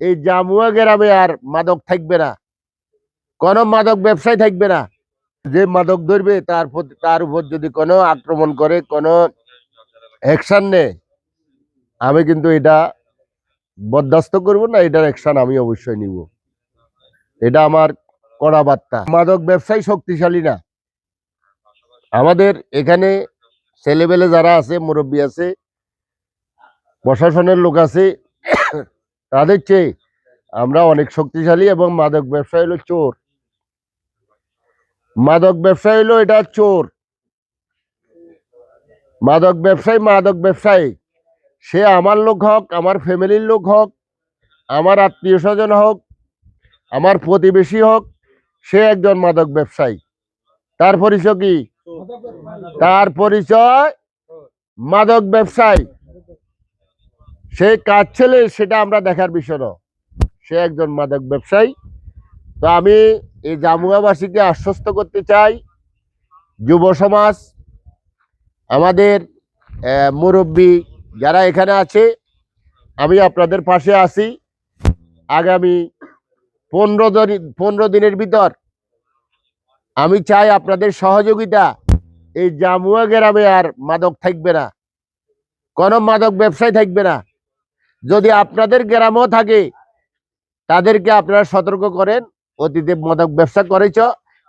এই জামুয়া গ্রামে আর মাদক থাকবে না, কোনো মাদক ব্যবসায় থাকবে না। যে মাদক ধরবে তার উপর যদি কোনো আক্রমণ করে, কোনো অ্যাকশন নেয়, আমি কিন্তু এটা বরদাস্ত করব না, এটার অ্যাকশন আমি অবশ্যই নিব। এটা আমার কড়া বার্তা। মাদক ব্যবসায়ী শক্তিশালী না। আমাদের এখানে ছেলেবেলে যারা আছে, মুরব্বী আছে, প্রশাসনের লোক আছে, তাদের চেয়ে আমরা অনেক শক্তিশালী। এবং মাদক ব্যবসায়ী হলো চোর। মাদক ব্যবসায়ী হলো এটা চোর। মাদক ব্যবসায়ী সে আমার লোক হোক, আমার ফ্যামিলির লোক হোক, আমার আত্মীয় স্বজন হোক, আমার প্রতিবেশী হোক, সে একজন মাদক ব্যবসায়ী। তার পরিচয় কি? তার পরিচয় মাদক ব্যবসায়ী। সে কার ছেলে সেটা আমরা দেখার বিষয় না, সে একজন মাদক ব্যবসায়ী। তো আমি এই জামুয়াবাসীকে আশ্বস্ত করতে চাই, যুব সমাজ, আমাদের মুরব্বী যারা এখানে আছে, আমি আপনাদের পাশে আছি। আগামী 15 দিনের ভিতর আমি চাই আপনাদের সহযোগিতা। এই জামুয়া গ্রামে আর মাদক থাকবে না, কোনো মাদক ব্যবসায় থাকবে না। যদি আপনাদের গ্রামেও থাকে, তাদেরকে আপনারা সতর্ক করেন, অতীতে মাদক ব্যবসা করেছ,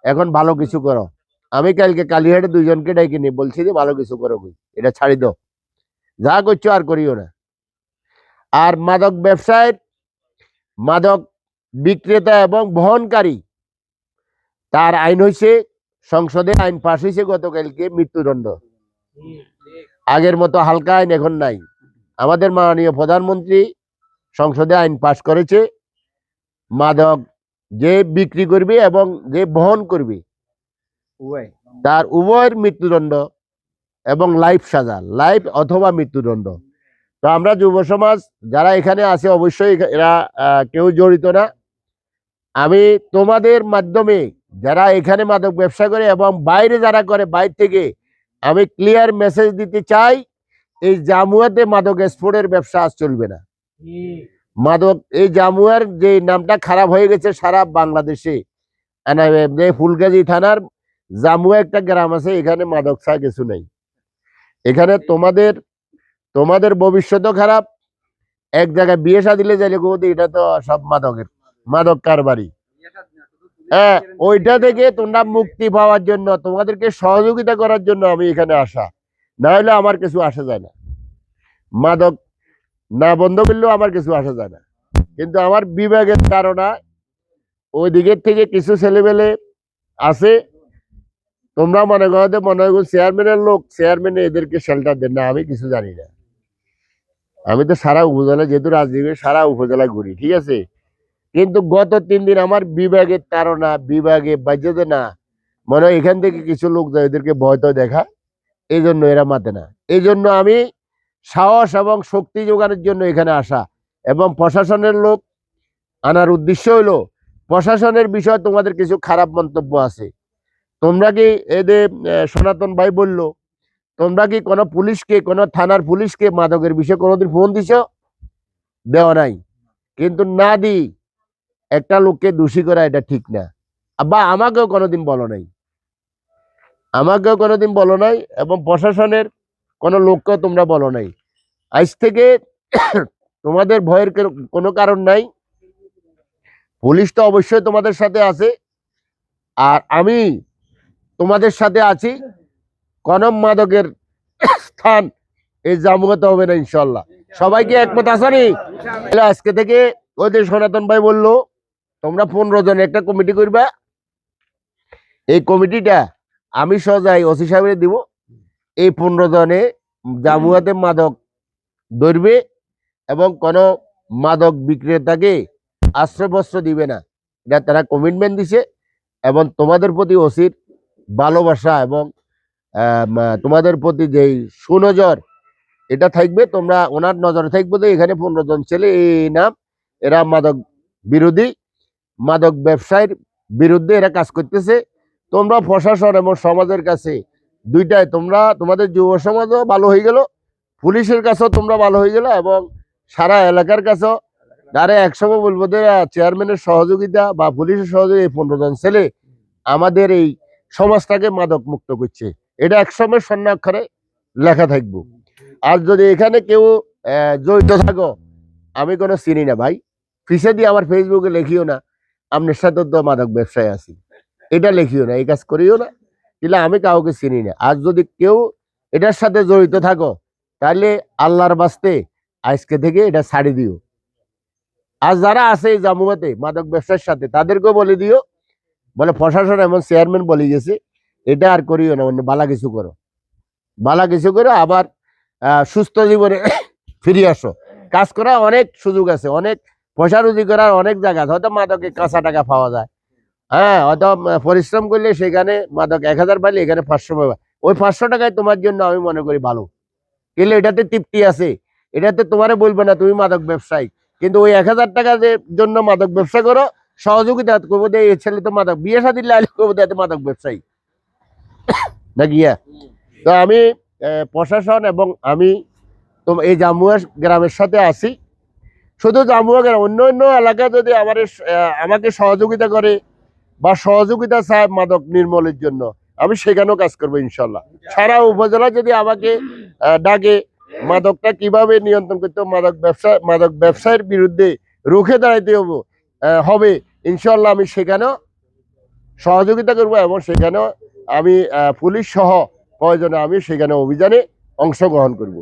এখন ভালো কিছু করো। আমি কালকে কালীহাটে 2 জনকে ডেকে নিয়ে বলছি যে ভালো কিছু করো, এটা ছাড়ি দাও, যা করছো আর করিও না। আর মাদক ব্যবসায়, মাদক বিক্রেতা এবং বহনকারী, তার আইন হয়েছে, সংসদে আইন পাশ হয়েছে গতকালকে, মৃত্যুদণ্ড। আগের মতো হালকা আইন এখন নাই। আমাদের মাননীয় প্রধানমন্ত্রী সংসদে আইন পাশ করেছে, মাদক যে বিক্রি করবে এবং যে বহন করবে তার উভয়ের মৃত্যুদণ্ড এবং লাইফ সাজা, লাইফ অথবা মৃত্যুদণ্ড। তো আমরা যুব সমাজ যারা এখানে আছে, অবশ্যই এরা কেউ জড়িত না। আমি তোমাদের মাধ্যমে যারা এখানে মাদক ব্যবসা করে এবং বাইরে যারা করে, বাইরে থেকে আমি ক্লিয়ার মেসেজ দিতে চাই, এই জামুয়াতে মাদক এক্সপোর্টের ব্যবসা আজ চলবে না। মাদক, এই জামুয়ার যে নামটা খারাপ হয়ে গেছে সারা বাংলাদেশে। ফুলগাজী থানার জামুয়া একটা গ্রাম আছে, এখানে মাদক ছাড়া কিছু নেই। এখানে তোমাদের ভবিষ্যৎও খারাপ। এক জায়গায় বিয়ে শাদিলে যাইলে এটা তো সব মাদক কারবারি। হ্যাঁ, ওইটা থেকে তোমরা মুক্তি পাওয়ার জন্য, তোমাদেরকে সহযোগিতা করার জন্য আমি এখানে আসা। না হলে আমার কিছু আসা যায় না। মাদক না বন্ধ করলেও আমার কিছু আসা যায় না। কিন্তু আমার বিভাগের ধারণা, ওই দিকের থেকে কিছু ছেলেবেলে আছে, তোমরা মনে করো চেয়ারম্যানের লোক, চেয়ারম্যানে এদেরকে শেল্টার দেন না। আমি কিছু জানি না। আমি তো সারা উপজেলা, যেহেতু রাজনীতি সারা উপজেলা ঘুরি, ঠিক আছে। কিন্তু গত 3 দিন আমার বিভাগের ধারণা, বিভাগে বাজে না, মনে হয় এখান থেকে কিছু লোক যায়, এদেরকে ভয় তো দেখা, এই জন্য এরা মাতে না। এই জন্য আমি সাহস এবং শক্তি যোগানোর জন্য এখানে আসা। এবং প্রশাসনের লোক আনার উদ্দেশ্য হলো, প্রশাসনের বিষয়ে তোমাদের কিছু খারাপ মন্তব্য আছে। তোমরা কি এদের সনাতন ভাই বললো, তোমরা কি কোনো পুলিশকে, কোনো থানার পুলিশকে মাদকের বিষয়ে কোনোদিন ফোন দিছ? দেওয়া নাই। কিন্তু না দি একটা লোককে দোষী করা এটা ঠিক না। বা আমাকেও কোনোদিন বলো নাই, এবং প্রশাসনের কোনো লোককেও তোমরা বলো নাই। আজ থেকে তোমাদের ভয়ের কোনো কারণ নাই। পুলিশ তো অবশ্যই তোমাদের সাথে আছে, আর আমি তোমাদের সাথে আছি। কোন মাদকের স্থান এই জামুয়াতে হবে না, ইনশাল্লাহ। সবাইকে একমত আসানি। আজকে থেকে ওই যে সনাতন ভাই বললো, তোমরা 15 জন একটা কমিটি করবা। এই কমিটিটা আমি সজাই ওসি সাহেবের দিব। এই 15 জনে জামুয়াতে মাদক ধরবে এবং কোনো মাদক বিক্রেতাকে আশ্রয়বস্ত্র দিবে না, এটা তারা কমিটমেন্ট দিছে। এবং তোমাদের প্রতি ওসির ভালোবাসা এবং তোমাদের প্রতি যেই সুনজর, এটা থাকবে। তোমরা ওনার নজরে থাকবে যে এখানে 15 জন ছেলে, এই নাম, এরা মাদক বিরোধী, মাদক ব্যবসায়ীর বিরুদ্ধে এরা কাজ করতেছে। তোমরা প্রশাসন এবং সমাজের কাছে দুইটাই, তোমাদের যুব সমাজও ভালো হয়ে গেল, পুলিশের কাছেও তোমরা ভালো হয়ে গেল, এবং সারা এলাকার কাছেও তারা একসময় বলবো যে চেয়ারম্যানের সহযোগিতা বা পুলিশের সহযোগিতা এই 15 জন ছেলে আমাদের এই সমাজটাকে মাদক মুক্ত করছে, এটা একসময় স্বর্ণাক্ষরে লেখা থাকবো। আর যদি এখানে কেউ জড়িত থাকো, আমি কোনো চিনি না ভাই, ফিসে দিয়ে আমার ফেসবুকে লেখিও না আপনার সাথে তো মাদক ব্যবসায় আছি, এটা লেখিও না, এই কাজ করিও না, তাহলে আমি কাউকে চিনি না। আর যদি কেউ এটার সাথে জড়িত থাকো তাহলে আল্লাহর বাস্তে আজকে থেকে এটা ছাড়ি দিও। আর যারা আছে এই জামুয়াতে মাদক ব্যবসার সাথে তাদেরকেও বলে দিও, বলে প্রশাসন এমন চেয়ারম্যান বলে গেছে এটা আর করিও না, অন্য বালা কিছু করো, বালা কিছু করে আবার সুস্থ জীবনে ফিরে আসো। কাজ করার অনেক সুযোগ আছে, অনেক পয়সা রুজি করার অনেক জায়গা আছে, হয়তো মাদকে কাঁচা টাকা পাওয়া যায়, হ্যাঁ হয়তো পরিশ্রম করলে সেখানে মাদক 1000 পাইলে এখানে 500 পাবা, ওই 500 টাকায় তোমার জন্য আমি মনে করি ভালো, কিন্তু এটাতে তৃপ্তি আছে, এটাতে তোমারে বলবে না তুমি মাদক ব্যবসায়ী, কিন্তু ওই 1000 টাকা যে জন্য মাদক ব্যবসা করো সহযোগিতা করবো যে এই ছেলে তো মাদক, বিয়ে শাদী লাইলে করবো এত মাদক ব্যবসায়ী নাকি। তো আমি প্রশাসন এবং আমি তো এই জামুয়া গ্রামের সাথে আছি, শুধু জামুয়া গ্রাম, অন্য অন্য এলাকায় যদি আমাকে সহযোগিতা করে বা সহযোগিতা চায় মাদক নির্মূলের জন্য, আমি সেখানেও কাজ করবো ইনশাল্লাহ। সারা উপজেলা যদি আমাকে ডাকে মাদকটা কিভাবে নিয়ন্ত্রণ করতে হবে, মাদক ব্যবসায়ের বিরুদ্ধে রুখে দাঁড়াইতে হবে ইনশাল্লাহ, আমি সেখানেও সহযোগিতা করব এবং সেখানেও আমি পুলিশ সহ প্রয়োজনে আমি সেখানে অভিযানে অংশগ্রহণ করব।